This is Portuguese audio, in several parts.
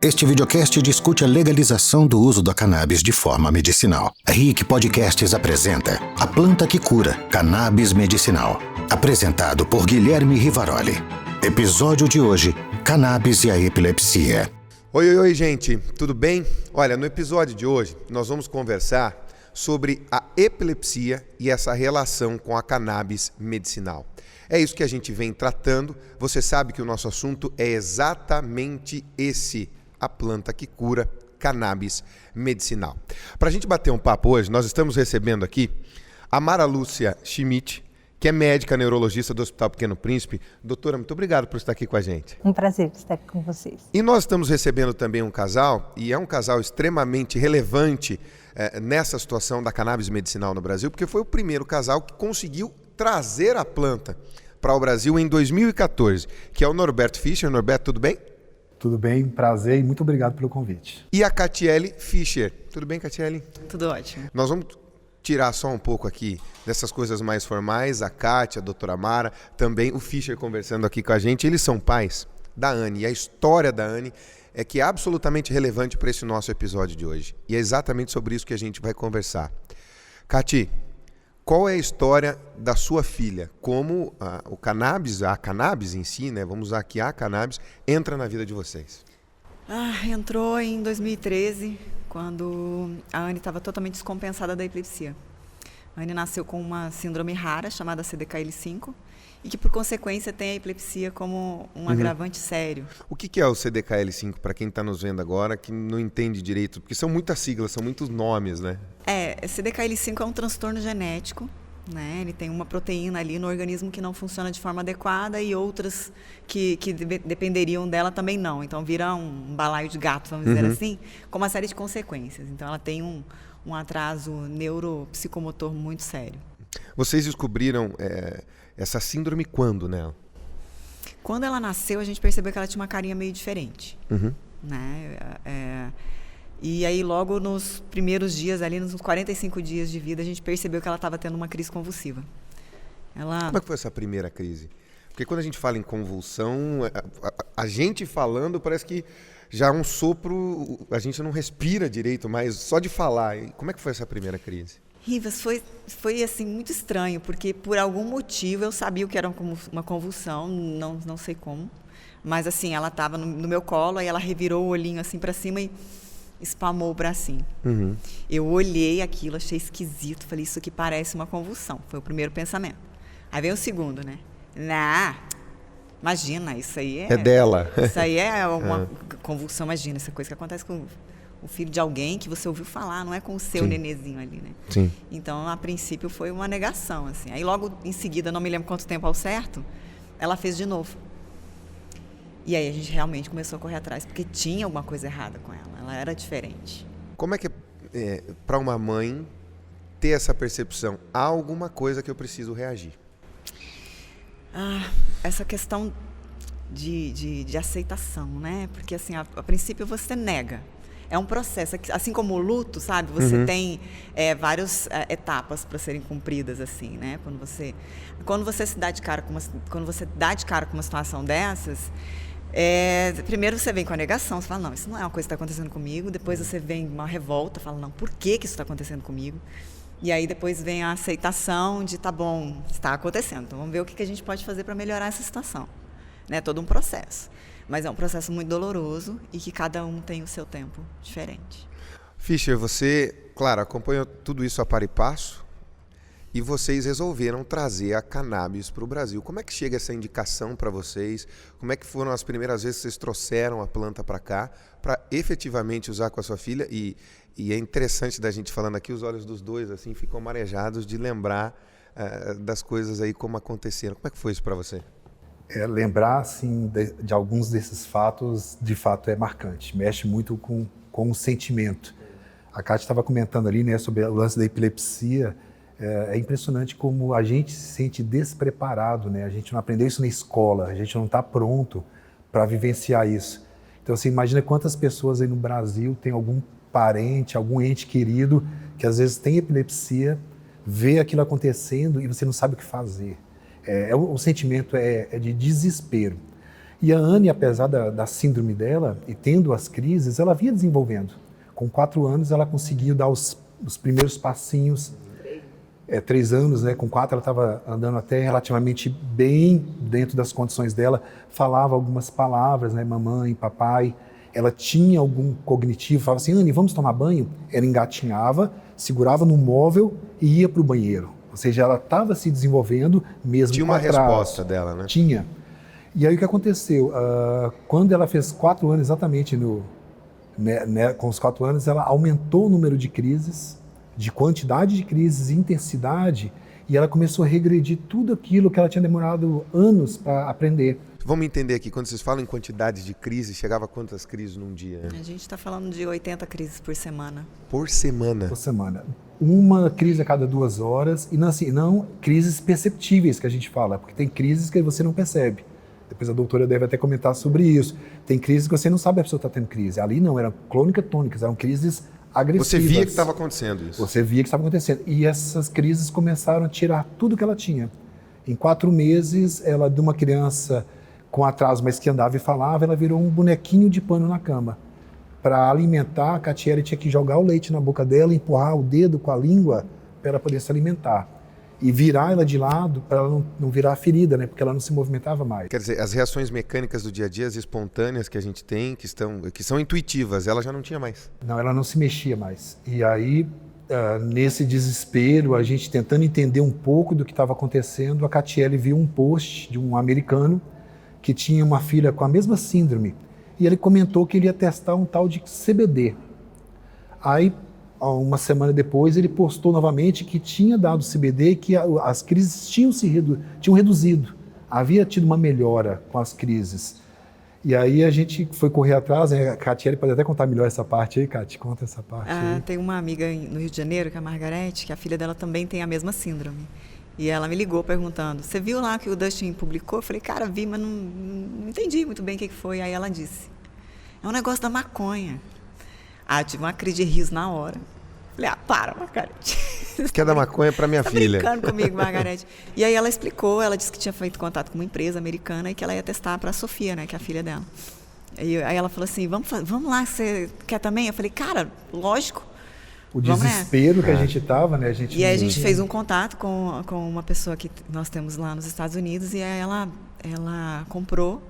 Este videocast discute a legalização do uso da cannabis de forma medicinal. A RIC Podcasts apresenta A Planta que Cura, Cannabis Medicinal. Apresentado por Guilherme Rivaroli. Episódio de hoje, Cannabis e a Epilepsia. Oi, gente, tudo bem? Olha, no episódio de hoje nós vamos conversar sobre a epilepsia e essa relação com a cannabis medicinal. É isso que a gente vem tratando. Você sabe que o nosso assunto é exatamente esse: a planta que cura, cannabis medicinal. Para a gente bater um papo hoje, nós estamos recebendo aqui a Mara Lúcia Schmidt, que é médica neurologista do Hospital Pequeno Príncipe. Doutora, muito obrigado por estar aqui com a gente. Um prazer estar aqui com vocês. E nós estamos recebendo também um casal, e é um casal extremamente relevante nessa situação da cannabis medicinal no Brasil, porque foi o primeiro casal que conseguiu trazer a planta para o Brasil em 2014, que é o Norberto Fischer. Norberto, tudo bem? Tudo bem, prazer e muito obrigado pelo convite. E a Catiele Fischer. Tudo bem, Catiele? Tudo ótimo. Nós vamos tirar só um pouco aqui dessas coisas mais formais, a Cátia, a doutora Mara, também o Fischer conversando aqui com a gente. Eles são pais da Anne, e a história da Anne é que é absolutamente relevante para esse nosso episódio de hoje. E é exatamente sobre isso que a gente vai conversar. Cati, qual é a história da sua filha? Como a cannabis em si, né? Vamos usar aqui a cannabis, entra na vida de vocês? Entrou em 2013, quando a Anne estava totalmente descompensada da epilepsia. A Anne nasceu com uma síndrome rara, chamada CDKL5, e que, por consequência, tem a epilepsia como um agravante sério. O que é o CDKL5, para quem está nos vendo agora, que não entende direito? Porque são muitas siglas, são muitos nomes, né? CDKL5 é um transtorno genético, né? Ele tem uma proteína ali no organismo que não funciona de forma adequada e outras que dependeriam dela também não. Então, vira um balaio de gato, vamos dizer assim, com uma série de consequências. Então, ela tem um atraso neuropsicomotor muito sério. Vocês descobriram essa síndrome quando nela? Quando ela nasceu, a gente percebeu que ela tinha uma carinha meio diferente. Né? E aí, logo nos primeiros dias, ali nos 45 dias de vida, a gente percebeu que ela estava tendo uma crise convulsiva. Como é que foi essa primeira crise? Porque quando a gente fala em convulsão, a gente falando parece que já é um sopro, a gente não respira direito, mas só de falar. Como é que foi essa primeira crise? Rivas, foi assim, muito estranho, porque por algum motivo eu sabia o que era uma convulsão, não sei como, mas assim, ela estava no meu colo, aí ela revirou o olhinho assim para cima e espalmou o bracinho. Eu olhei aquilo, achei esquisito, falei, isso aqui parece uma convulsão, foi o primeiro pensamento. Aí veio o segundo, né? Imagina, isso aí é dela. Isso aí é uma convulsão, imagina, essa coisa que acontece com o filho de alguém que você ouviu falar, não é com o seu nenezinho ali, né? Sim. Então, a princípio, foi uma negação, assim. Aí, logo em seguida, não me lembro quanto tempo ao certo, ela fez de novo. E aí, a gente realmente começou a correr atrás, porque tinha alguma coisa errada com ela era diferente. Como é que para uma mãe ter essa percepção? Há alguma coisa que eu preciso reagir? Essa questão de aceitação, né? Porque, assim, a princípio, você nega. É um processo, assim como o luto, sabe? Você tem várias etapas para serem cumpridas, assim, né? Quando você dá de cara com uma situação dessas, primeiro você vem com a negação, você fala, não, isso não é uma coisa que está acontecendo comigo. Depois você vem uma revolta, fala, não, por que isso está acontecendo comigo? E aí depois vem a aceitação de, tá bom, está acontecendo, então vamos ver o que a gente pode fazer para melhorar essa situação. Né? Todo um processo. Mas é um processo muito doloroso e que cada um tem o seu tempo diferente. Fischer, você, claro, acompanhou tudo isso a par e passo e vocês resolveram trazer a cannabis para o Brasil. Como é que chega essa indicação para vocês? Como é que foram as primeiras vezes que vocês trouxeram a planta para cá para efetivamente usar com a sua filha? E é interessante da gente falando aqui, os olhos dos dois assim ficam marejados de lembrar das coisas aí como aconteceram. Como é que foi isso para você? Lembrar assim, de alguns desses fatos, de fato é marcante, mexe muito com o sentimento. A Cátia estava comentando ali, né, sobre o lance da epilepsia. É impressionante como a gente se sente despreparado, né? A gente não aprendeu isso na escola, a gente não está pronto para vivenciar isso. Então, assim, imagina quantas pessoas aí no Brasil tem algum parente, algum ente querido que às vezes tem epilepsia, vê aquilo acontecendo e você não sabe o que fazer. O sentimento é de desespero. E a Anne, apesar da síndrome dela e tendo as crises, ela vinha desenvolvendo. Com 4 anos, ela conseguiu dar os primeiros passinhos. 3 anos, né? Com 4 ela estava andando até relativamente bem dentro das condições dela, falava algumas palavras, né? Mamãe, papai. Ela tinha algum cognitivo, falava assim, Anne, vamos tomar banho? Ela engatinhava, segurava no móvel e ia para o banheiro. Ou seja, ela estava se desenvolvendo mesmo. Tinha uma resposta dela, né? Tinha. E aí o que aconteceu? Quando ela fez 4 anos, exatamente com os 4 anos, ela aumentou o número de crises, de quantidade de crises e intensidade, e ela começou a regredir tudo aquilo que ela tinha demorado anos para aprender. Vamos entender aqui, quando vocês falam em quantidade de crises, chegava a quantas crises num dia? A gente está falando de 80 crises por semana. Por semana? Por semana. Uma crise a cada 2 horas, e não crises perceptíveis que a gente fala, porque tem crises que você não percebe. Depois a doutora deve até comentar sobre isso. Tem crises que você não sabe a pessoa está tendo crise. Ali não, eram clônica-tônicas, eram crises agressivas. Você via que estava acontecendo isso? Você via que estava acontecendo. E essas crises começaram a tirar tudo que ela tinha. Em 4 meses, ela, de uma criança com atraso, mas que andava e falava, ela virou um bonequinho de pano na cama. Para alimentar, a Catiele tinha que jogar o leite na boca dela, empurrar o dedo com a língua para ela poder se alimentar. E virar ela de lado para ela não virar ferida, né? Porque ela não se movimentava mais. Quer dizer, as reações mecânicas do dia a dia, as espontâneas que a gente tem, que são intuitivas, ela já não tinha mais. Não, ela não se mexia mais. E aí, nesse desespero, a gente tentando entender um pouco do que estava acontecendo, a Catiele viu um post de um americano que tinha uma filha com a mesma síndrome. E ele comentou que ele ia testar um tal de CBD. Aí, uma semana depois, ele postou novamente que tinha dado CBD e que as crises tinham reduzido. Havia tido uma melhora com as crises. E aí a gente foi correr atrás, né? A Catiele pode até contar melhor essa parte aí, Cati, conta essa parte aí. Tem uma amiga no Rio de Janeiro, que é a Margarete, que a filha dela também tem a mesma síndrome. E ela me ligou perguntando, você viu lá que o Dustin publicou? Eu falei, cara, vi, mas não entendi muito bem o que foi. Aí ela disse, é um negócio da maconha. Eu tive uma crise de riso na hora. Falei, para, Margarete. Quer dar maconha para minha filha. Tá brincando comigo, Margarete. E aí ela explicou, ela disse que tinha feito contato com uma empresa americana e que ela ia testar para a Sofia, né, que é a filha dela. Aí ela falou assim, vamos lá, você quer também? Eu falei, cara, lógico. O desespero que a gente estava, né? E aí a gente fez um contato com uma pessoa que nós temos lá nos Estados Unidos e aí ela comprou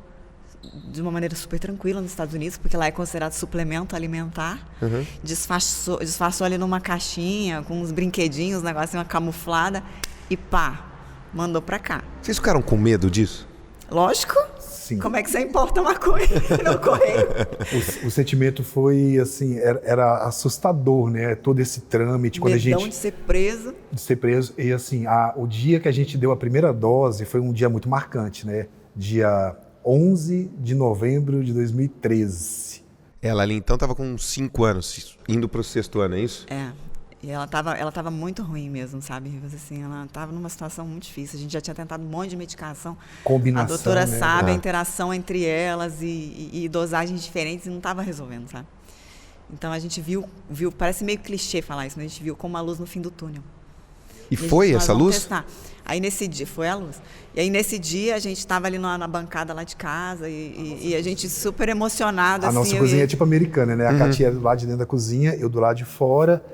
de uma maneira super tranquila nos Estados Unidos, porque lá é considerado suplemento alimentar. Uhum. Disfarçou ali numa caixinha, com uns brinquedinhos, um negócio, uma camuflada, e pá, mandou pra cá. Vocês ficaram com medo disso? Lógico. Sim. Como é que você importa maconha no correio? O sentimento foi, assim, era assustador, né? Todo esse trâmite. Quando de ser preso. De ser preso. E, assim, o dia que a gente deu a primeira dose foi um dia muito marcante, né? Dia 11 de novembro de 2013. Ela ali, então, estava com 5 anos, indo para o 6º ano, é isso? E ela tava muito ruim mesmo, sabe? Assim, ela estava numa situação muito difícil. A gente já tinha tentado um monte de medicação. Combinação, a doutora, né? sabe a interação entre elas e dosagens diferentes e não estava resolvendo, sabe? Então a gente viu, parece meio clichê falar isso, mas a gente viu como a luz no fim do túnel. E foi essa luz? Testar. Aí nesse dia, foi a luz. E aí nesse dia a gente estava ali na bancada lá de casa e a gente super emocionado. A nossa cozinha é tipo americana, né? A Katia do lado de dentro da cozinha, eu do lado de fora.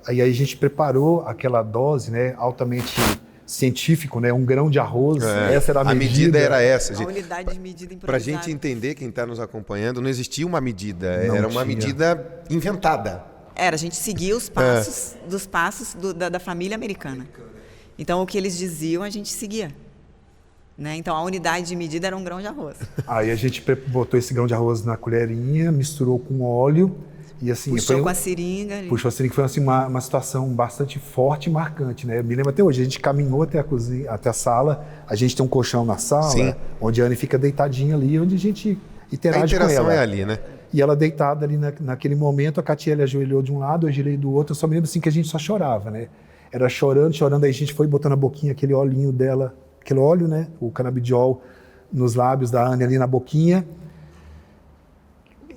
Aí a gente preparou aquela dose, né, altamente científico, né, 1 grão de arroz, essa era a medida. A medida era essa. A unidade de medida improvisada. Para a gente entender, quem está nos acompanhando, não existia uma medida, era uma medida inventada. A gente seguia os passos da família americana. Então o que eles diziam a gente seguia. Né? Então a unidade de medida era 1 grão de arroz. Aí a gente botou esse grão de arroz na colherinha, misturou com óleo. E assim, puxou com a seringa. Puxou a seringa, foi assim, uma situação bastante forte e marcante, né? Eu me lembro até hoje, a gente caminhou até a cozinha, até a sala, a gente tem um colchão na sala, sim, onde a Anne fica deitadinha ali, onde a gente interage com ela. A interação é ali, né? E ela deitada ali naquele momento, a Catiele ajoelhou de um lado, eu ajoelhei do outro, eu só me lembro assim que a gente só chorava, né? Era chorando, aí a gente foi botando a boquinha, aquele olhinho dela, aquele óleo, né? O canabidiol nos lábios da Anne ali na boquinha.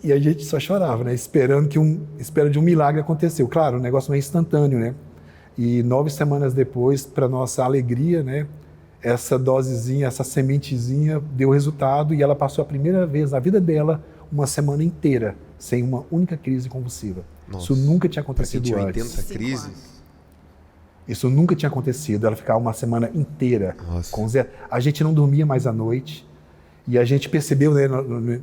E a gente só chorava, né? Espera de um milagre aconteceu. Claro, o negócio não é instantâneo, né? E 9 semanas depois, para nossa alegria, né? essa dosezinha, essa sementezinha deu resultado e ela passou a primeira vez na vida dela uma semana inteira sem uma única crise convulsiva. Nossa. Isso nunca tinha acontecido tinha antes. 80 crises? Isso nunca tinha acontecido. Ela ficava uma semana inteira com zero. A gente não dormia mais à noite e a gente percebeu, né,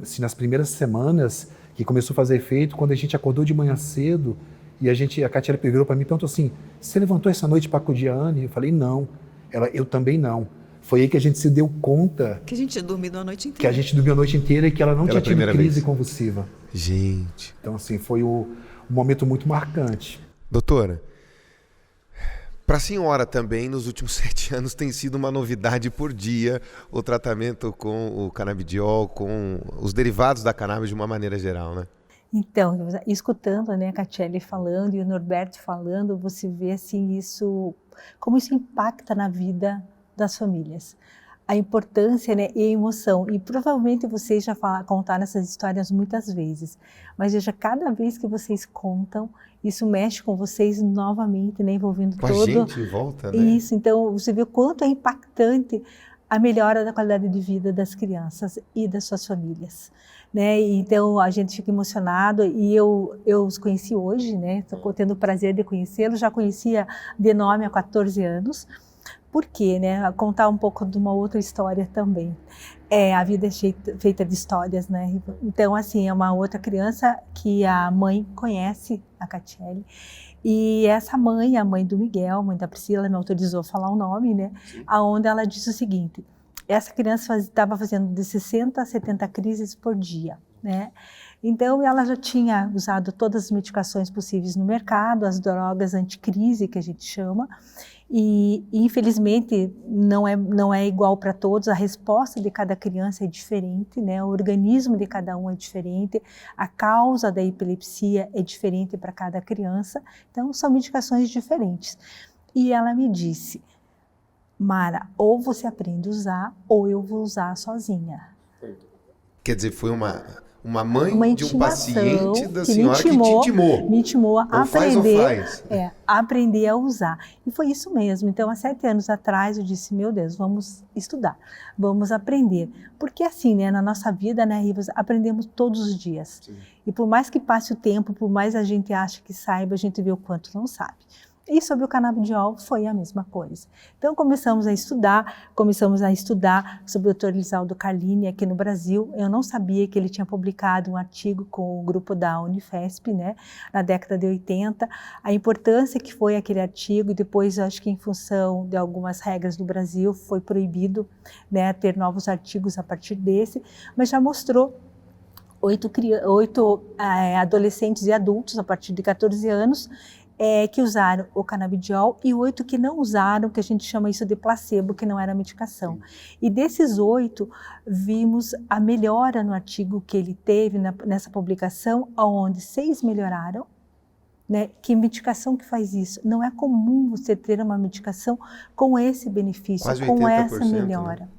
assim, nas primeiras semanas que começou a fazer efeito quando a gente acordou de manhã cedo e a Catiele virou para mim e perguntou assim: você levantou essa noite para acudir a Anne? Eu falei: não. Ela: eu também não. Foi aí que a gente se deu conta que a gente tinha dormido a noite inteira. Que a gente dormiu a noite inteira e que ela não tinha tido crise convulsiva. Gente. Então, assim, foi um momento muito marcante. Doutora, para a senhora também, nos últimos 7 anos, tem sido uma novidade por dia o tratamento com o canabidiol, com os derivados da cannabis de uma maneira geral, né? Então, escutando, né, a Catiele falando e o Norberto falando, você vê assim, como isso impacta na vida das famílias. A importância, né, e a emoção. E provavelmente vocês já contaram essas histórias muitas vezes. Mas veja, cada vez que vocês contam, isso mexe com vocês novamente, né, envolvendo com todo... a gente em volta, né? Isso, então você vê o quanto é impactante a melhora da qualidade de vida das crianças e das suas famílias. Né? Então a gente fica emocionado e eu os conheci hoje, né? Estou tendo o prazer de conhecê-los, já conhecia de nome há 14 anos. Por quê? Né? Contar um pouco de uma outra história também. A vida é feita de histórias, né? Então, assim, é uma outra criança que a mãe conhece, a Catiele, e essa mãe, a mãe do Miguel, mãe da Priscila, me autorizou a falar o nome, né? Aonde ela disse o seguinte: essa criança estava fazendo de 60 a 70 crises por dia, né? Então, ela já tinha usado todas as medicações possíveis no mercado, as drogas anticrise, que a gente chama, e infelizmente não é igual para todos, a resposta de cada criança é diferente, né? O organismo de cada um é diferente, a causa da epilepsia é diferente para cada criança, então são medicações diferentes. E ela me disse: Mara, ou você aprende a usar, ou eu vou usar sozinha. Quer dizer, foi uma mãe de um paciente da senhora que te intimou. Me intimou a aprender, faz. A aprender a usar. E foi isso mesmo. Então, há 7 anos atrás, eu disse: meu Deus, vamos estudar, vamos aprender. Porque assim, né, na nossa vida, né, Rivas, aprendemos todos os dias. Sim. E por mais que passe o tempo, por mais a gente ache que saiba, a gente vê o quanto não sabe. E sobre o canabidiol foi a mesma coisa. Então começamos a estudar sobre o Dr. Elisaldo Carlini aqui no Brasil. Eu não sabia que ele tinha publicado um artigo com o grupo da Unifesp, né, na década de 80, a importância que foi aquele artigo, e depois acho que em função de algumas regras do Brasil foi proibido, né, ter novos artigos a partir desse, mas já mostrou 8 adolescentes e adultos a partir de 14 anos que usaram o canabidiol e 8 que não usaram, que a gente chama isso de placebo, que não era medicação. Sim. E desses 8, vimos a melhora no artigo que ele teve nessa publicação, onde 6 melhoraram. Né? Que medicação que faz isso? Não é comum você ter uma medicação com esse benefício, quase com essa melhora. Né?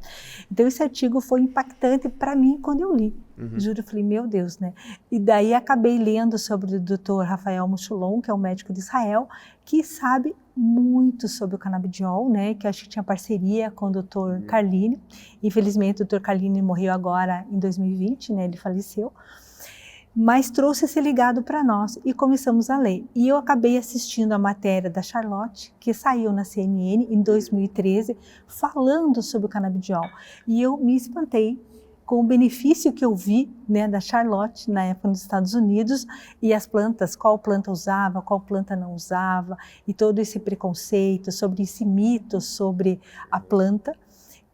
Então esse artigo foi impactante para mim quando eu li. Juro, eu falei: meu Deus, né? E daí acabei lendo sobre o Dr. Rafael Mouchulon, que é um médico de Israel, que sabe muito sobre o canabidiol, né? Que acho que tinha parceria com o Dr. Carlini. Infelizmente o Dr. Carlini morreu agora em 2020, né? Ele faleceu. Mas trouxe esse legado para nós e começamos a ler. E eu acabei assistindo a matéria da Charlotte, que saiu na CNN em 2013, falando sobre o canabidiol. E eu me espantei com o benefício que eu vi, né, da Charlotte, na época nos Estados Unidos, e as plantas, qual planta usava, qual planta não usava, e todo esse preconceito, sobre esse mito sobre a planta.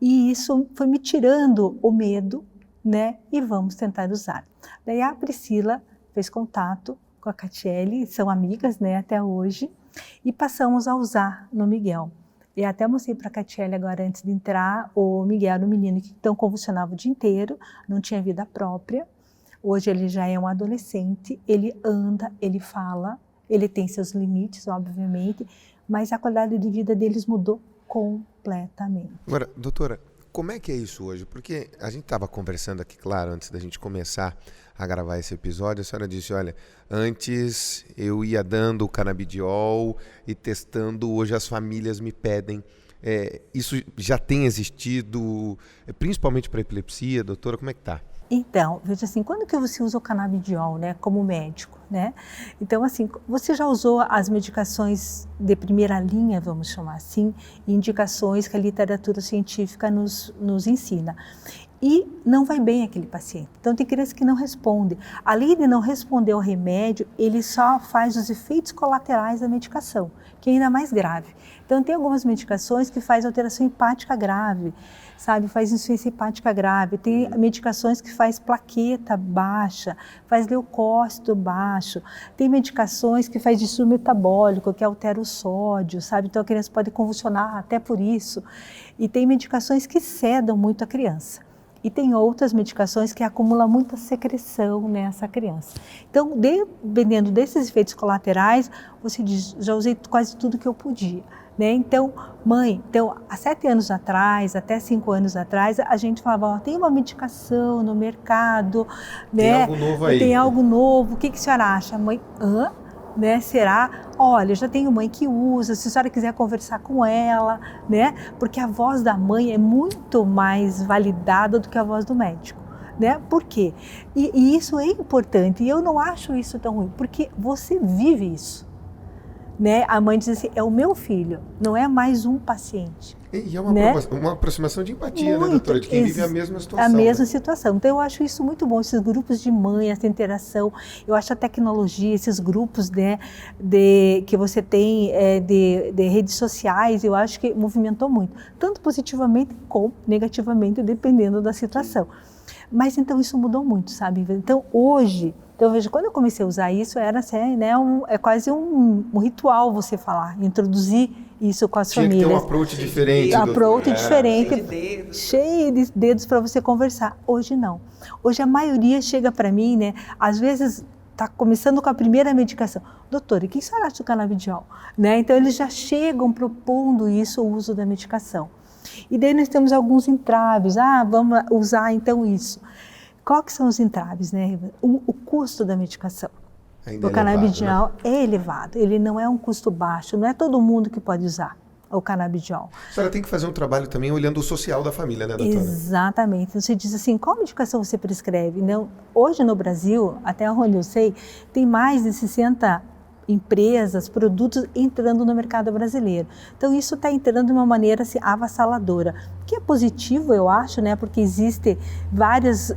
E isso foi me tirando o medo, né, e vamos tentar usar. Daí a Priscila fez contato com a Catiele, são amigas, né, até hoje, e passamos a usar no Miguel. E até mostrei para a Catiele agora, antes de entrar, o Miguel era um menino que então convulsionava o dia inteiro, não tinha vida própria. Hoje ele já é um adolescente, ele anda, ele fala, ele tem seus limites, obviamente, mas a qualidade de vida deles mudou completamente. Agora, doutora, como é que é isso hoje? Porque a gente estava conversando aqui, claro, antes da gente começar a gravar esse episódio, a senhora disse: olha, antes eu ia dando o canabidiol e testando, hoje as famílias me pedem Isso já tem existido, principalmente para epilepsia, doutora, como é que está? Então, veja assim, quando que você usa o canabidiol, né, como médico, né? Então, assim, você já usou as medicações de primeira linha, vamos chamar assim, indicações que a literatura científica nos ensina. E não vai bem aquele paciente. Então, tem criança que não responde. Além de não responder ao remédio, ele só faz os efeitos colaterais da medicação, que é ainda mais grave. Então, tem algumas medicações que faz alteração hepática grave, sabe? Faz insuficiência hepática grave. Tem medicações que faz plaqueta baixa, faz leucócito baixo. Tem medicações que faz distúrbio metabólico, que altera o sódio, sabe? Então, a criança pode convulsionar até por isso. E tem medicações que sedam muito a criança. E tem outras medicações que acumulam muita secreção nessa criança. Então, dependendo desses efeitos colaterais, você diz, já usei quase tudo que eu podia. Né? Então, mãe, há 7 anos atrás, até 5 anos atrás, a gente falava, tem uma medicação no mercado, né? Tem algo novo aí. Tem algo novo, o que a senhora acha? Mãe, né? Será? Olha, já tenho mãe que usa, se a senhora quiser conversar com ela, né? Porque a voz da mãe é muito mais validada do que a voz do médico, né? Por quê? E isso é importante, e eu não acho isso tão ruim, porque você vive isso. Né? A mãe diz assim, é o meu filho, não é mais um paciente. E é uma, né? uma aproximação de empatia, Muito, né, doutora? De quem vive a mesma situação. A mesma né? situação. Então, eu acho isso muito bom, esses grupos de mãe, essa interação. Eu acho a tecnologia, esses grupos, né, que você tem de redes sociais, eu acho que movimentou muito. Tanto positivamente como negativamente, dependendo da situação. Mas, então, isso mudou muito, sabe? Então, hoje... Então, veja, quando eu comecei a usar isso, era assim, né, é quase um ritual você falar, introduzir isso com as famílias. Tinha que ter um approach diferente. Diferente, cheio de dedos para você conversar. Hoje não. Hoje a maioria chega para mim, né, às vezes está começando com a primeira medicação. Doutora, o que você acha do canabidiol? Né? Então, eles já chegam propondo isso, o uso da medicação. E daí nós temos alguns entraves. Vamos usar então isso. Qual que são os entraves, né? O custo da medicação. O canabidiol é elevado, ele não é um custo baixo, não é todo mundo que pode usar o canabidiol. A senhora tem que fazer um trabalho também olhando o social da família, né, doutora? Exatamente. Você diz assim, qual medicação você prescreve? Não, hoje no Brasil, até onde eu sei, tem mais de 60 empresas, produtos entrando no mercado brasileiro. Então, isso está entrando de uma maneira assim, avassaladora, que é positivo, eu acho, né? Porque existem vários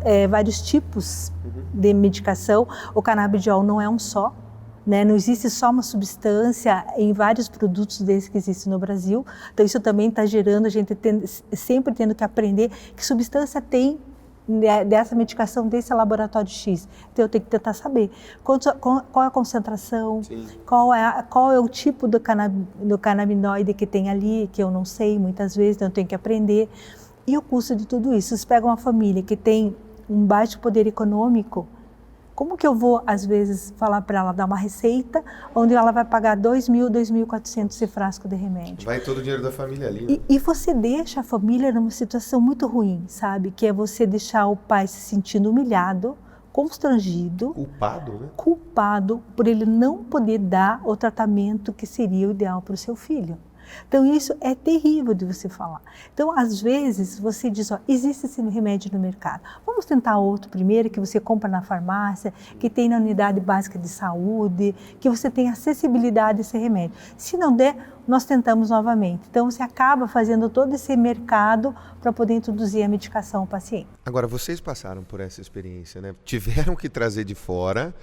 tipos de medicação. O canabidiol não é um só, né? Não existe só uma substância em vários produtos desses que existem no Brasil. Então, isso também está gerando, a gente sempre tendo que aprender que substância tem dessa medicação, desse laboratório X. Então, eu tenho que tentar saber qual é a concentração, qual é o tipo do canabinoide que tem ali, que eu não sei muitas vezes, então eu tenho que aprender. E o custo de tudo isso? Vocês pegam uma família que tem um baixo poder econômico, como que eu vou, às vezes, falar para ela dar uma receita onde ela vai pagar 2.000, 2.400 esse frasco de remédio? Vai todo o dinheiro da família ali. Né? E você deixa a família numa situação muito ruim, sabe? Que é você deixar o pai se sentindo humilhado, constrangido. Culpado, né? Culpado por ele não poder dar o tratamento que seria o ideal para o seu filho. Então, isso é terrível de você falar. Então, às vezes, você diz, existe esse remédio no mercado. Vamos tentar outro primeiro, que você compra na farmácia, que tem na unidade básica de saúde, que você tem acessibilidade a esse remédio. Se não der, nós tentamos novamente. Então, você acaba fazendo todo esse mercado para poder introduzir a medicação ao paciente. Agora, vocês passaram por essa experiência, né? Tiveram que trazer de fora,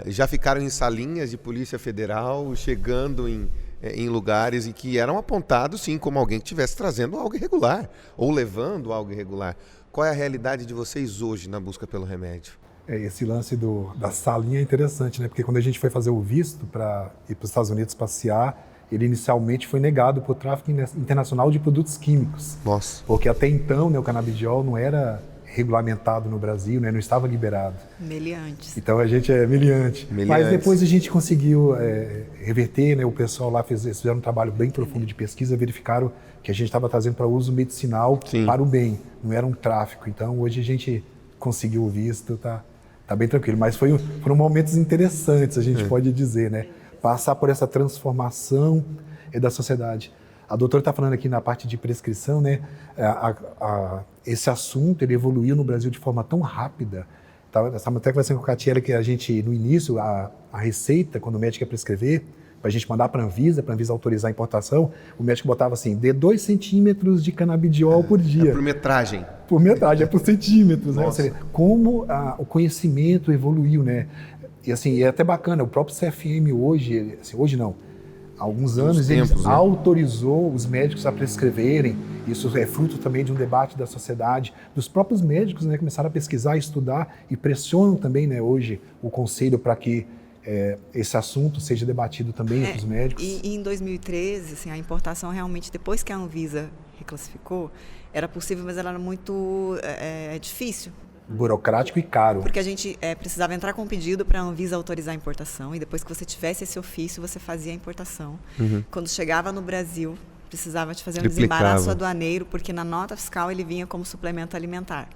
já ficaram em salinhas de Polícia Federal, chegando em lugares em que eram apontados, sim, como alguém que estivesse trazendo algo irregular ou levando algo irregular. Qual é a realidade de vocês hoje na busca pelo remédio? Esse lance da salinha é interessante, né? Porque quando a gente foi fazer o visto para ir para os Estados Unidos passear, ele inicialmente foi negado por tráfico internacional de produtos químicos. Nossa. Porque até então, né, o canabidiol não era regulamentado no Brasil, né, não estava liberado. Meliantes. Então a gente é meliante. Mas depois a gente conseguiu reverter, né, o pessoal lá fizeram um trabalho bem profundo de pesquisa, verificaram que a gente estava trazendo para uso medicinal para o bem, não era um tráfico. Então hoje a gente conseguiu o visto, tá bem tranquilo. Mas foram momentos interessantes, a gente pode dizer, né? Passar por essa transformação da sociedade. A doutora está falando aqui na parte de prescrição, né? Esse assunto ele evoluiu no Brasil de forma tão rápida. Estava até conversando com a Catiele que a gente, no início, a receita, quando o médico ia prescrever, para a gente mandar para a Anvisa autorizar a importação, o médico botava assim, dê 2 centímetros de canabidiol por dia. É por metragem. Por metragem, é por centímetros, né? Seja, como o conhecimento evoluiu, né? E assim, é até bacana, o próprio CFM hoje, assim, hoje não, há alguns anos ele autorizou os médicos a prescreverem. Isso é fruto também de um debate da sociedade, dos próprios médicos, né, começaram a pesquisar, estudar e pressionam também, né, hoje o conselho para que esse assunto seja debatido também entre os médicos. E em 2013, assim, a importação realmente, depois que a Anvisa reclassificou, era possível, mas ela era muito difícil. Burocrático e caro. Porque a gente precisava entrar com um pedido para a Anvisa autorizar a importação e depois que você tivesse esse ofício, você fazia a importação. Quando chegava no Brasil, precisava de fazer um desembaraço aduaneiro, porque na nota fiscal ele vinha como suplemento alimentar.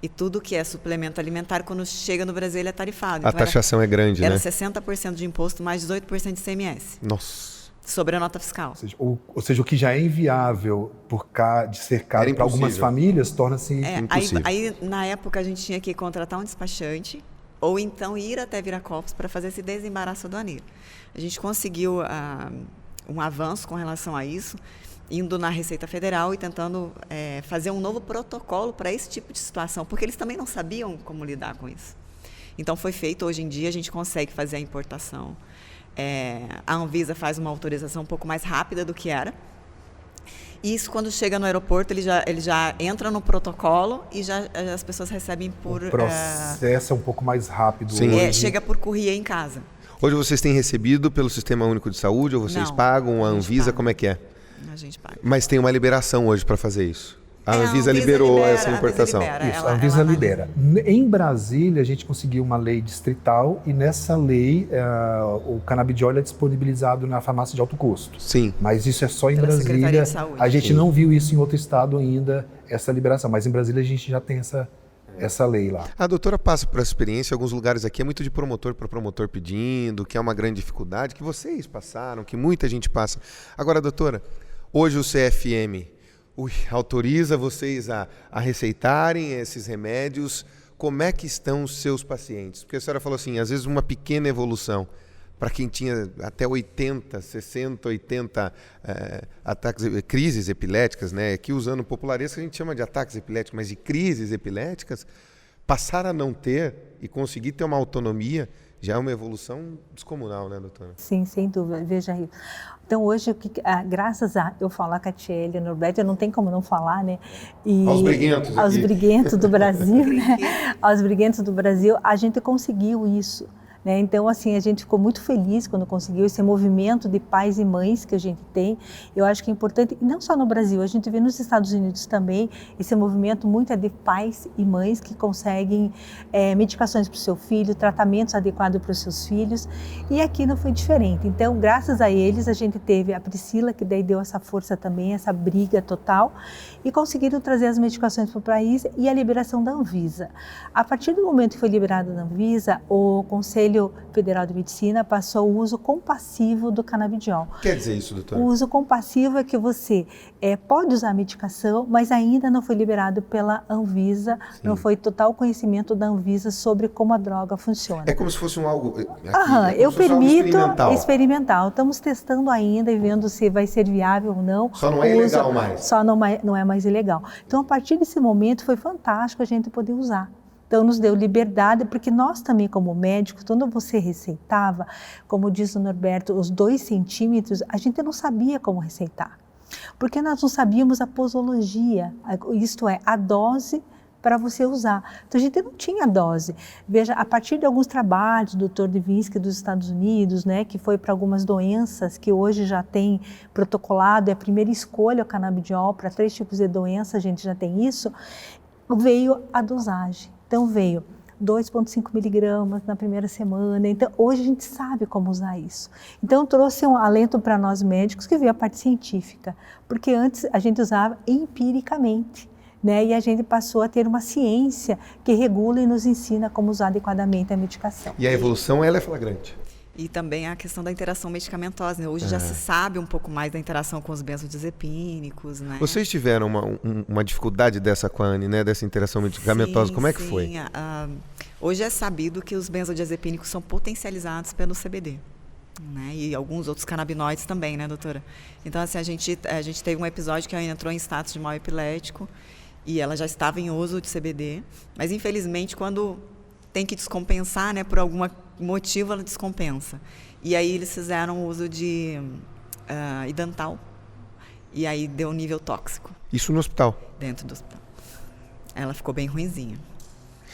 E tudo que é suplemento alimentar, quando chega no Brasil, ele é tarifado. Então, a taxação é grande, né? Era 60% de imposto, mais 18% de ICMS. Nossa. Sobre a nota fiscal. Ou seja, o que já é inviável de ser caro para algumas famílias, torna-se impossível. Aí, na época, a gente tinha que contratar um despachante ou então ir até Viracopos para fazer esse desembaraço aduaneiro. A gente conseguiu um avanço com relação a isso, indo na Receita Federal e tentando fazer um novo protocolo para esse tipo de situação, porque eles também não sabiam como lidar com isso. Então, foi feito. Hoje em dia, a gente consegue fazer a importação. A Anvisa faz uma autorização um pouco mais rápida do que era. Isso, quando chega no aeroporto, ele já entra no protocolo e as pessoas recebem por... O processo é um pouco mais rápido. Sim. Chega por courrier em casa. Hoje vocês têm recebido pelo Sistema Único de Saúde ou vocês pagam a Anvisa? Como é que é? A gente paga. Mas tem uma liberação hoje para fazer isso. A Anvisa liberou essa importação. Isso, a Anvisa libera. Em Brasília, a gente conseguiu uma lei distrital e nessa lei o canabidiol é disponibilizado na farmácia de alto custo. Sim. Mas isso é só em Brasília. A gente não viu isso em outro estado ainda, essa liberação. Mas em Brasília a gente já tem essa lei lá. A doutora passa por essa experiência, em alguns lugares aqui é muito de promotor para promotor pedindo, que é uma grande dificuldade, que vocês passaram, que muita gente passa. Agora, doutora, hoje o CFM... autoriza vocês a receitarem esses remédios. Como é que estão os seus pacientes? Porque a senhora falou assim, às vezes uma pequena evolução para quem tinha até 80, 60, 80 crises epiléticas, né? Aqui usando o popularesco a gente chama de ataques epiléticos, mas de crises epiléticas, passar a não ter e conseguir ter uma autonomia já é uma evolução descomunal, né, doutora? Sim, sem dúvida. Veja aí. Então, hoje, graças a eu falar com a Catiele, Norberto, não tem como não falar, né? E aos briguentos aos briguentos do Brasil, né? Aos briguentos do Brasil, a gente conseguiu isso. Né? Então, assim, a gente ficou muito feliz quando conseguiu esse movimento de pais e mães que a gente tem. Eu acho que é importante, e não só no Brasil, a gente vê nos Estados Unidos também, esse movimento muito é de pais e mães que conseguem medicações para o seu filho, tratamentos adequados para os seus filhos, e aqui não foi diferente. Então, graças a eles, a gente teve a Priscila, que daí deu essa força também, essa briga total, e conseguiram trazer as medicações para o país e a liberação da Anvisa. A partir do momento que foi liberada da Anvisa, o Conselho Federal de Medicina passou o uso compassivo do canabidiol. Quer dizer isso, doutora? O uso compassivo é que você pode usar a medicação, mas ainda não foi liberado pela Anvisa, não foi total conhecimento da Anvisa sobre como a droga funciona. É como se fosse algo... eu permito experimental. Estamos testando ainda e vendo se vai ser viável ou não. Só não é ilegal mais. Só não é mais ilegal. Então, a partir desse momento, foi fantástico a gente poder usar. Então, nos deu liberdade, porque nós também, como médicos, quando você receitava, como diz o Norberto, os 2 centímetros, a gente não sabia como receitar. Porque nós não sabíamos a posologia, isto é, a dose para você usar. Então, a gente não tinha dose. Veja, a partir de alguns trabalhos do Dr. Devinsky dos Estados Unidos, né, que foi para algumas doenças que hoje já tem protocolado, é a primeira escolha o canabidiol para 3 tipos de doenças, a gente já tem isso, veio a dosagem. Então, veio 2,5 miligramas na primeira semana. Então, hoje a gente sabe como usar isso. Então, trouxe um alento para nós médicos que veio a parte científica, porque antes a gente usava empiricamente, né? E a gente passou a ter uma ciência que regula e nos ensina como usar adequadamente a medicação. E a evolução, ela é flagrante. E também a questão da interação medicamentosa, né? Hoje já se sabe um pouco mais da interação com os benzodiazepínicos, né? Vocês tiveram uma dificuldade dessa com a Anne, né? Dessa interação medicamentosa, como é que foi? Hoje é sabido que os benzodiazepínicos são potencializados pelo CBD, né? E alguns outros canabinoides também, né, doutora? Então, assim, a gente teve um episódio que a Anne entrou em status de mal epilético e ela já estava em uso de CBD, mas infelizmente quando tem que descompensar, né, por algum motivo ela descompensa. E aí eles fizeram uso de Idantal e aí deu um nível tóxico. Isso no hospital? Dentro do hospital. Ela ficou bem ruinzinha.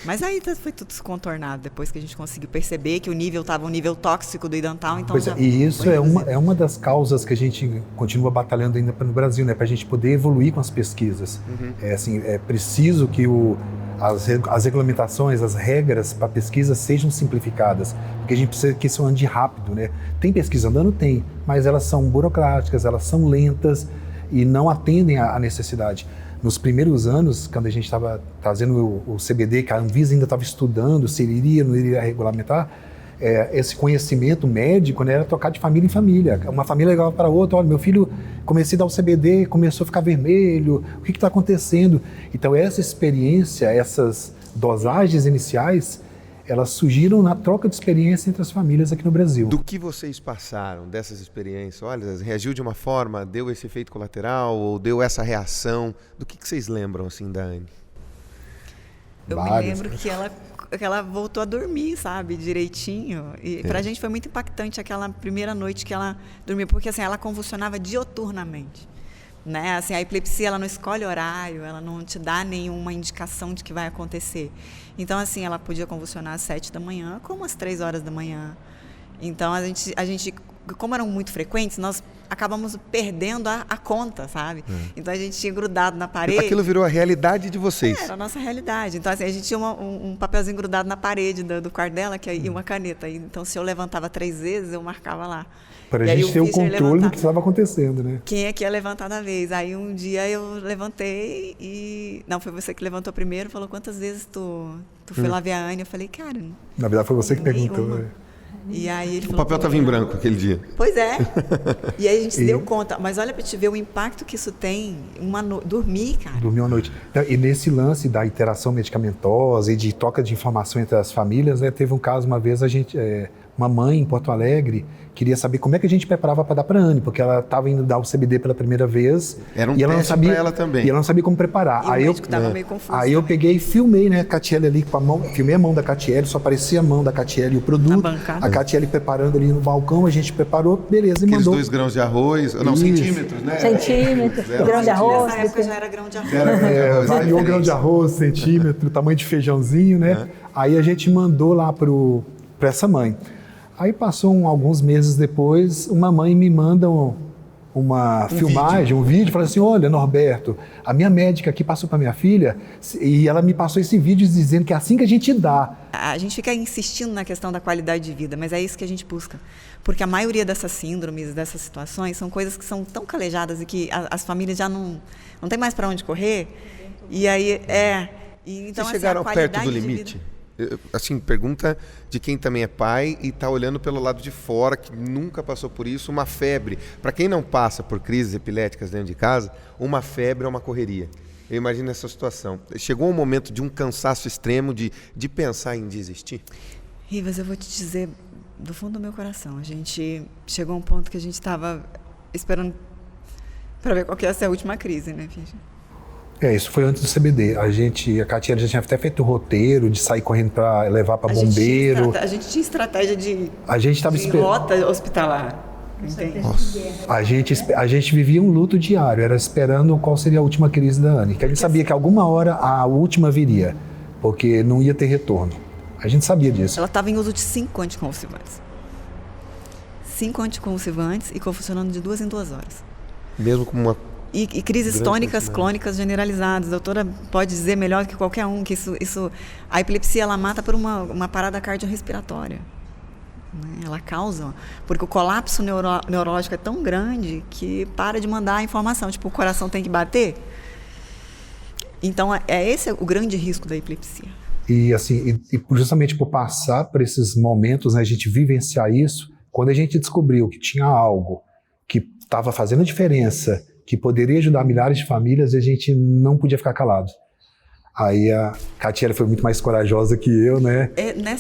Mas aí foi tudo descontornado, depois que a gente conseguiu perceber que o nível estava um nível tóxico do Idantal, então e isso é uma das causas que a gente continua batalhando ainda no Brasil, né, para a gente poder evoluir com as pesquisas. É preciso que as regulamentações, as regras para pesquisa sejam simplificadas, porque a gente precisa que isso ande rápido, né? Tem pesquisa andando? Tem, mas elas são burocráticas, elas são lentas e não atendem à necessidade. Nos primeiros anos, quando a gente estava trazendo o CBD, que a Anvisa ainda estava estudando se ele iria ou não iria regulamentar, esse conhecimento médico, né, era trocar de família em família. Uma família ligava para outra, olha, meu filho, comecei a dar o CBD, começou a ficar vermelho, o que está acontecendo? Então essa experiência, essas dosagens iniciais, elas surgiram na troca de experiência entre as famílias aqui no Brasil. Do que vocês passaram dessas experiências? Olha, reagiu de uma forma, deu esse efeito colateral ou deu essa reação? Do que vocês lembram assim da Anne? Eu me lembro que ela voltou a dormir, sabe, direitinho. E pra gente foi muito impactante aquela primeira noite que ela dormiu, porque assim, ela convulsionava dioturnamente, né? Assim, a epilepsia, ela não escolhe horário, ela não te dá nenhuma indicação de que vai acontecer. Então, assim, ela podia convulsionar às 7 da manhã, como às 3 horas da manhã. Então, a gente como eram muito frequentes, nós acabamos perdendo a conta, sabe? Então, a gente tinha grudado na parede. Aquilo virou a realidade de vocês. Era a nossa realidade. Então, assim, a gente tinha um papelzinho grudado na parede do quarto dela, e uma caneta. Então, se eu levantava 3 vezes, eu marcava lá. Para a gente ter o controle do que estava acontecendo, né? Quem é que ia levantar da vez? Aí um dia eu levantei e... Não, foi você que levantou primeiro, falou, quantas vezes tu foi lá ver a Anne? Eu falei, cara... Na verdade foi você que perguntou, né? E aí ele falou, o papel estava em branco aquele dia. Pois é. E aí a gente se deu conta. Mas olha para te ver o impacto que isso tem, dormir, cara. Dormir uma noite. E nesse lance da interação medicamentosa e de troca de informação entre as famílias, né, teve um caso uma vez, uma mãe em Porto Alegre queria saber como é que a gente preparava para dar para a Anne, porque ela estava indo dar o CBD pela primeira vez. Era um teste para ela também. E ela não sabia como preparar. E o médico estava meio confuso. Aí eu peguei e filmei, né, a Catiele ali com a mão, filmei a mão da Catiele, só aparecia a mão da Catiele e o produto. A Catiele preparando ali no balcão, a gente preparou, beleza, e mandou. Aqueles 2 grãos de arroz, não, centímetros, né? Centímetros, grão de arroz. Nessa época já era grão de arroz. Variou grão de arroz, centímetro, tamanho de feijãozinho, né? Aí a gente mandou lá para essa mãe. Aí passou alguns meses depois, uma mãe me manda uma filmagem, um vídeo, fala assim, olha, Norberto, a minha médica aqui passou para minha filha e ela me passou esse vídeo dizendo que é assim que a gente dá. A gente fica insistindo na questão da qualidade de vida, mas é isso que a gente busca. Porque a maioria dessas síndromes, dessas situações, são coisas que são tão calejadas e que as famílias já não tem mais para onde correr. E aí, então, vocês chegaram perto do limite? Assim, pergunta de quem também é pai e está olhando pelo lado de fora, que nunca passou por isso, uma febre. Para quem não passa por crises epiléticas dentro de casa, uma febre é uma correria. Eu imagino essa situação. Chegou um momento de um cansaço extremo de pensar em desistir? Rivas, eu vou te dizer do fundo do meu coração, a gente chegou a um ponto que a gente estava esperando para ver qual que ia ser a última crise, né, filha? Isso foi antes do CBD. A Catiele já tinha até feito o roteiro de sair correndo para levar para bombeiro. A gente tinha estratégia de rota hospitalar. A gente vivia um luto diário, era esperando qual seria a última crise da Anne. Que a gente sabia que alguma hora a última viria, porque não ia ter retorno. A gente sabia disso. Ela estava em uso de 5 anticonvulsivantes. 5 anticonvulsivantes e convulsionando de 2 em 2 horas. Mesmo com uma... E crises tônicas clônicas generalizadas. A doutora pode dizer melhor que qualquer um que a epilepsia ela mata por uma parada cardiorrespiratória. Né? Ela causa, porque o colapso neurológico é tão grande que para de mandar a informação, tipo, o coração tem que bater. Então, esse é o grande risco da epilepsia. E assim, justamente por passar por esses momentos, né, a gente vivenciar isso, quando a gente descobriu que tinha algo que estava fazendo diferença, que poderia ajudar milhares de famílias, a gente não podia ficar calado. Aí a Katia foi muito mais corajosa que eu, né?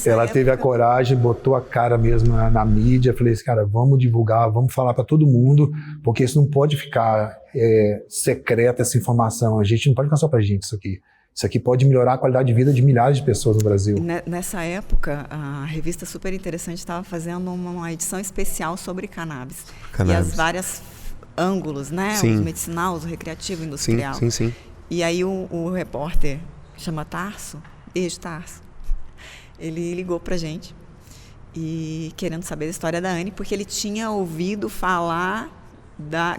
Ela teve a coragem, botou a cara mesmo na mídia. Falei assim, cara, vamos divulgar, vamos falar para todo mundo, porque isso não pode ficar secreto, essa informação. A gente não pode ficar só pra gente isso aqui. Isso aqui pode melhorar a qualidade de vida de milhares de pessoas no Brasil. Nessa época, a revista Super Interessante estava fazendo uma edição especial sobre cannabis. E as várias ângulos, né? Sim. O medicinal, o recreativo, o industrial. Sim. E aí o repórter, chama Tarso, beijo Tarso, ele ligou pra gente e querendo saber da história da Anne, porque ele tinha ouvido falar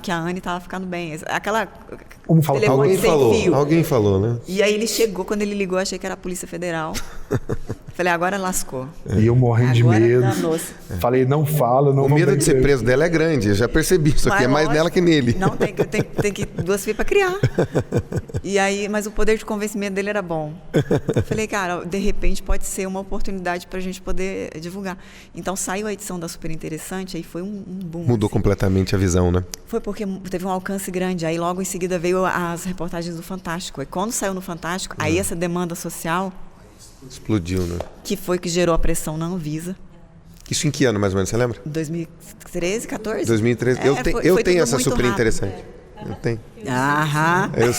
que a Anne estava ficando bem. Aquela telefone sem fio. Alguém falou, né? E aí ele chegou, quando ele ligou, achei que era a Polícia Federal. Falei, agora lascou. E eu morrendo de medo. Danou-se. Falei, não falo, não. O medo de ser preso dela é grande, eu já percebi. Isso aqui é mais nela que nele. Não, tem que 2 filhas para criar. E aí, mas o poder de convencimento dele era bom. Falei, cara, de repente pode ser uma oportunidade para a gente poder divulgar. Então saiu a edição da Super Interessante, aí foi um boom. Mudou assim. Completamente a visão, né? Foi porque teve um alcance grande. Aí logo em seguida veio as reportagens do Fantástico. E quando saiu no Fantástico, aí essa demanda social explodiu, né? Que foi que gerou a pressão na Anvisa. Isso em que ano, mais ou menos, você lembra? 2013, 14? 2013. Eu tenho essa Super Interessante. Eu tenho. Aham. Eu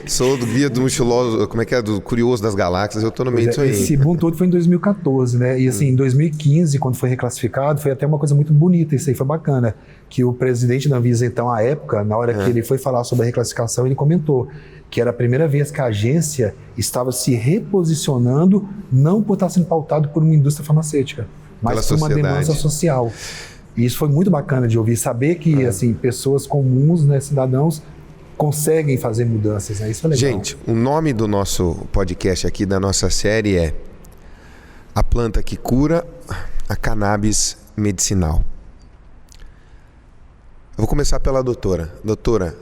sou do Guia do Mochiloso, como é que é? Do Curioso das Galáxias, eu tô no meio disso aí. Esse boom todo foi em 2014, né? E assim, em 2015, quando foi reclassificado, foi até uma coisa muito bonita, isso aí foi bacana, que o presidente da Anvisa, então, à época, na hora que ele foi falar sobre a reclassificação, ele comentou que era a primeira vez que a agência estava se reposicionando, não por estar sendo pautado por uma indústria farmacêutica, mas por uma demanda social. E isso foi muito bacana de ouvir, saber que assim, pessoas comuns, né, cidadãos, conseguem fazer mudanças, né? Isso é legal. Gente, o nome do nosso podcast aqui, da nossa série é A Planta que Cura, a Cannabis Medicinal. Eu vou começar pela doutora. Doutora,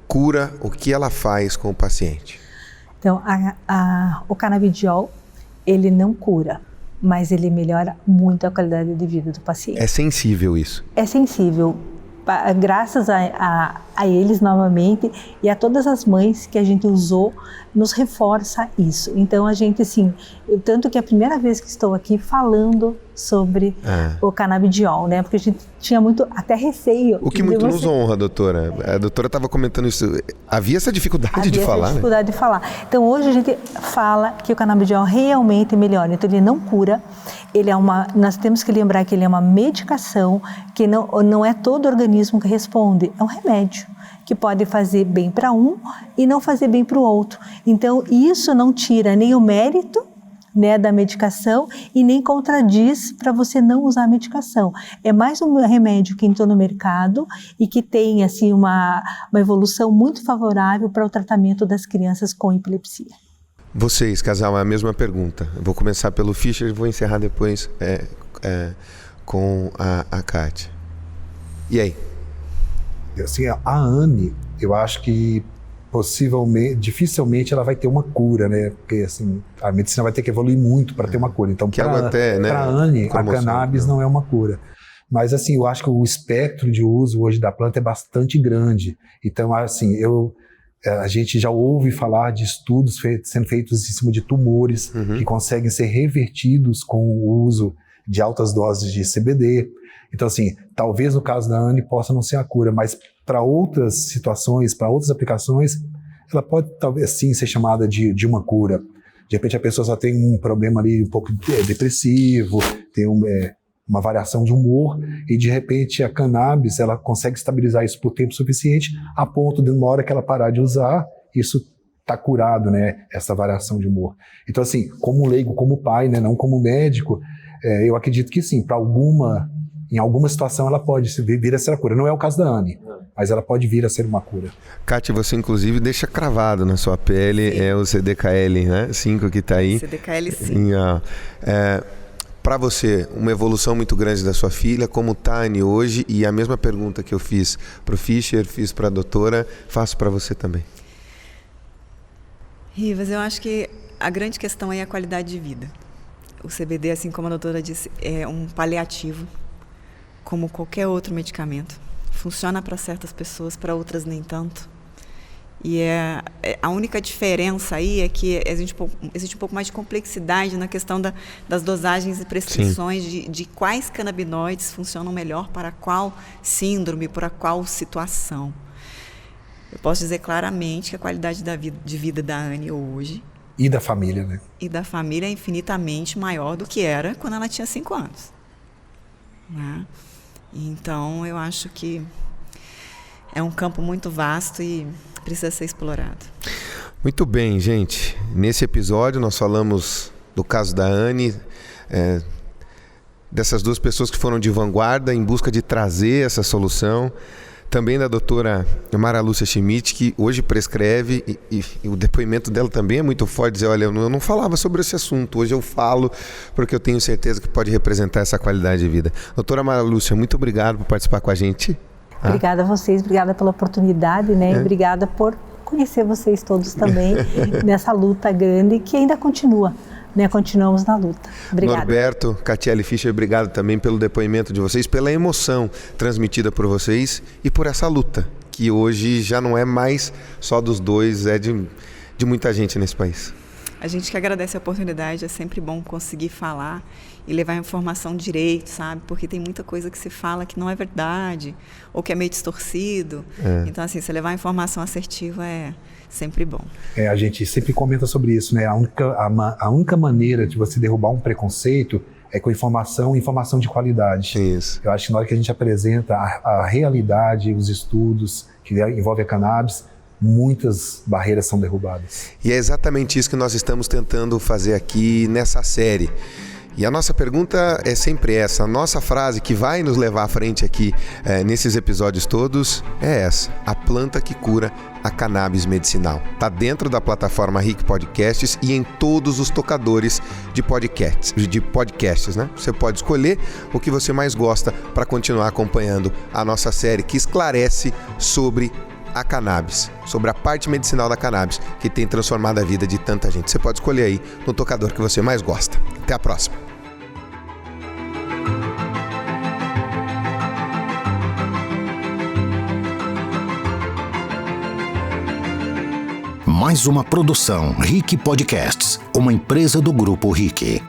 cura, o que ela faz com o paciente? Então, o canabidiol, ele não cura, mas ele melhora muito a qualidade de vida do paciente. É sensível isso? É sensível, graças a eles novamente e a todas as mães que a gente usou, nos reforça isso. Então a gente assim, tanto que é a primeira vez que estou aqui falando sobre o canabidiol, né? Porque a gente tinha muito, até receio. O que muito nos honra, doutora. A doutora estava comentando isso. Havia essa dificuldade de falar, Havia essa dificuldade de falar. Então hoje a gente fala que o canabidiol realmente melhora. Então ele não cura. Ele é nós temos que lembrar que ele é uma medicação, que não é todo organismo que responde. É um remédio que pode fazer bem para um e não fazer bem para o outro. Então isso não tira nem o mérito, né, da medicação e nem contradiz para você não usar a medicação. É mais um remédio que entrou no mercado e que tem assim, uma evolução muito favorável para o tratamento das crianças com epilepsia. Vocês, casal, é a mesma pergunta. Eu vou começar pelo Fischer e vou encerrar depois com a Kátia. E aí? Assim, a Anne, eu acho que dificilmente ela vai ter uma cura, né? Porque assim, a medicina vai ter que evoluir muito para ter uma cura. Então, para a Anne, a cannabis não é uma cura. Mas assim, eu acho que o espectro de uso hoje da planta é bastante grande. Então, assim, a gente já ouve falar de estudos sendo feitos em cima de tumores que conseguem ser revertidos com o uso de altas doses de CBD. Então, assim, talvez no caso da Anne possa não ser a cura, mas para outras situações, para outras aplicações, ela pode talvez sim ser chamada de uma cura. De repente a pessoa só tem um problema ali um pouco depressivo, tem uma variação de humor e de repente a cannabis ela consegue estabilizar isso por tempo suficiente a ponto de uma hora que ela parar de usar, isso está curado, né, essa variação de humor. Então assim, como leigo, como pai, né, não como médico, eu acredito que sim, em alguma situação ela pode vir a ser a cura. Não é o caso da Anne, mas ela pode vir a ser uma cura. Kátia, você inclusive deixa cravado na sua pele o CDKL, né? 5 que está aí. CDKL 5. Para você, uma evolução muito grande da sua filha, como está a Anne hoje? E a mesma pergunta que eu fiz para o Fischer, fiz para a doutora, faço para você também. Rivas, eu acho que a grande questão é a qualidade de vida. O CBD, assim como a doutora disse, é um paliativo, como qualquer outro medicamento. Funciona para certas pessoas, para outras nem tanto. E a única diferença aí é que existe um pouco mais de complexidade na questão das dosagens e prescrições de quais canabinoides funcionam melhor para qual síndrome, para qual situação. Eu posso dizer claramente que a qualidade de vida da Anne hoje... E da família, né? E da família é infinitamente maior do que era quando ela tinha 5 anos. Né? Então, eu acho que é um campo muito vasto e precisa ser explorado. Muito bem, gente. Nesse episódio nós falamos do caso da Anne, dessas 2 pessoas que foram de vanguarda em busca de trazer essa solução. Também da doutora Mara Lúcia Schmidt, que hoje prescreve, e o depoimento dela também é muito forte, dizer, olha, eu não falava sobre esse assunto, hoje eu falo porque eu tenho certeza que pode representar essa qualidade de vida. Doutora Mara Lúcia, muito obrigado por participar com a gente. Obrigada a vocês, obrigada pela oportunidade, né? E obrigada por conhecer vocês todos também nessa luta grande que ainda continua. Né, continuamos na luta. Obrigada. Norberto, Catiele Fischer, obrigado também pelo depoimento de vocês, pela emoção transmitida por vocês e por essa luta, que hoje já não é mais só dos 2, é de muita gente nesse país. A gente que agradece a oportunidade, é sempre bom conseguir falar e levar a informação direito, sabe? Porque tem muita coisa que se fala que não é verdade, ou que é meio distorcido. Então, assim, você levar a informação assertiva é sempre bom. A gente sempre comenta sobre isso, né? A única maneira de você derrubar um preconceito é com informação de qualidade. Isso. Eu acho que na hora que a gente apresenta a realidade, os estudos que envolvem a cannabis, muitas barreiras são derrubadas. E é exatamente isso que nós estamos tentando fazer aqui nessa série. E a nossa pergunta é sempre essa, a nossa frase que vai nos levar à frente aqui nesses episódios todos é essa: a planta que cura, a cannabis medicinal. Está dentro da plataforma RIC Podcasts e em todos os tocadores de podcasts, né? Você pode escolher o que você mais gosta para continuar acompanhando a nossa série que esclarece sobre a cannabis, sobre a parte medicinal da cannabis que tem transformado a vida de tanta gente. Você pode escolher aí no tocador que você mais gosta. Até a próxima. Mais uma produção RIC Podcasts, uma empresa do Grupo RIC.